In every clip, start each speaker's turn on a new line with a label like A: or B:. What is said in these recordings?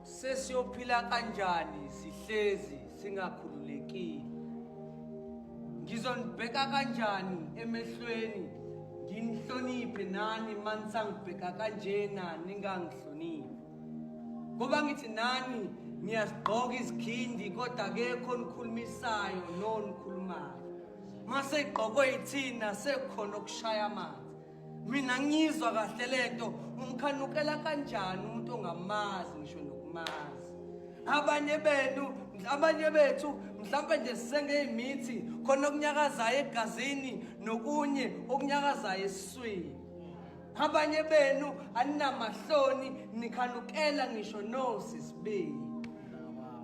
A: sesiyophila kanjani sihlezi singakhululekile? Ngizonibheka kanjani emehlweni nginihloniphe nani manisangibheka kanjena ningangihloniphi? Ngoba ngithi nani niyazigqoka izikhindi kodwa akekho nikhulumisayo nonikhulumayo. Mase igqokwe yithina sekukhona okushaya amanzi. Mina ngizwa kahle lento, umkhanukela kanjani umuntu ongamazi ngisho nokumazi. Abanye bethu mhlawumbe nje sisengeyimithi khona okunyakazayo egazini nokunye okunyakazayo esiswini. Abanye benu aninamahloni nikhanukela ngisho nosisibeyi.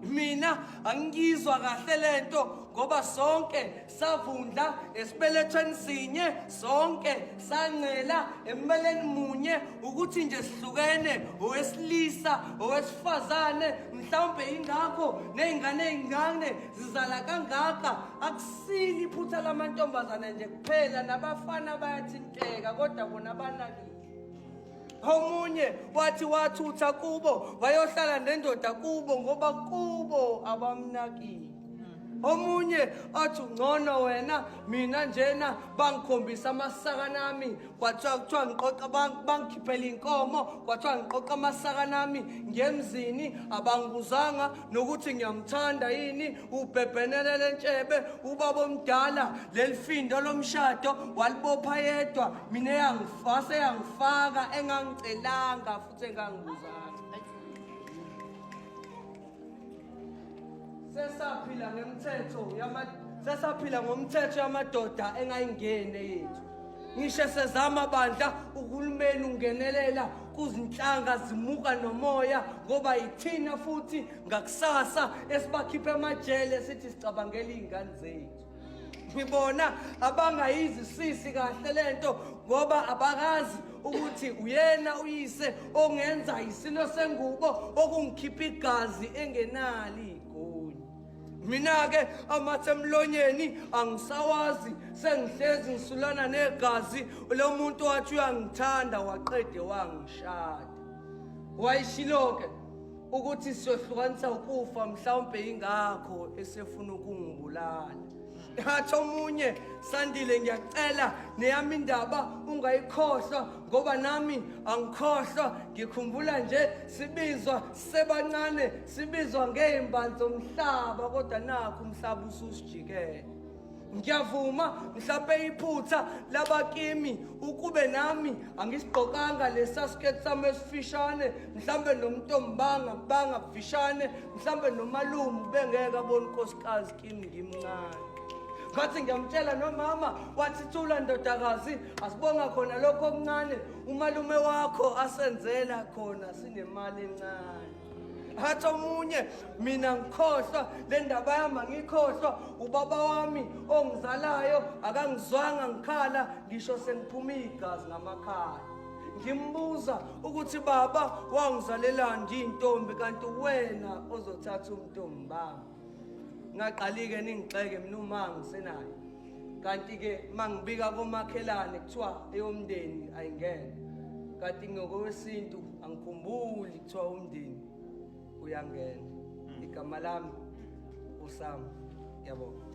A: Mina angizwa kahle lento ngoba sonke savundla esibelethweni sinye, sonke sancela embeleni munye ukuthi nje sihlukene, owesilisa owesifazane. Mhlawumbe ingakho nezingane ezingane zizala kangaka. Akusili iphutha lamantombazane nje kuphela, nabafana bayathinteka kodwa bona banakile. Omunye wathutha kubo wayohlala nendoda kubo ngoba kubo abamnakile. Omunye athi ngcono wena, mina njena bangikhombisa amasaka nami, kwathiwa ngiqoqa bangikhiphela inkomo, kwathiwa ngiqoqa amasaka nami ngemzini, abangibuzanga nokuthi ngiyamthanda yini. Ubhebhenelele entshebe ubaba omdala, lelifindo lomshado walibopha yedwa, mina yangifaka engangicelanga futhi engangibuzanga. Sesaphila ngomthetho yamadoda engayingene yethu. Ngisho sezama bandla uhulumeni ungenelela kuzinhlanga zimuka nomoya ngoba yithina futhi ngakusasa esibakhipha emajele sithi sicabangela izingane zethu. Ngibona abangayizisisi kahle lento ngoba abakazi ukuthi uyena uyise ongenza isilo sengubo okungikhipha igazi engenali. Mina-ke amathe emlonyeni angisawazi, sengihlezi ngisulana negazi lo muntu wathi uyangithanda waqede wangishada. Wayishilo-ke ukuthi siyohlukanisa ukufa mhlawumbe ingakho esefuna ukungibulala. Hathi omunye, Sandile ngiyacela neyami indaba ungayikhohlwa ngoba nami angikhohlwa. Ngikhumbula nje sibizwa sebancane, sibizwa ngey'mbali zomhlaba kodwa nakho umhlaba ususijikele. Ngiyavuma mhlawumbe iphutha labakimi ukube nami angisigqokanga lesa sketi sami esifishane, mhlawumbe nomntombanga bangabufishane, mhlawumbe nomalume bengeke abone unkosikazi kimi ngimncane. Ngathi ngiyamtshela nomama wathi thula ndodakazi, asibonga khona lokho okuncane umalume wakho asenzela khona, sinemali encane. Hathi omunye, mina ngikhohlwa le ndaba yami, ngikhohlwa ubaba wami ongizalayo akangizwanga ngikhala ngisho sengiphuma igazi ngamakhala. Ngimbuza ukuthi baba wangizalelani ndiyintombi kanti wena ozothatha umntombi bami. Ngaqalike ningixeke mina uma ngisenayo, kanti-ke mangibika komakhelane kuthiwa eyomndeni ayingene, kanti ngokowesintu angikhumbuli kuthiwa umndeni uyangena. Igama lami uSam. Yabonga.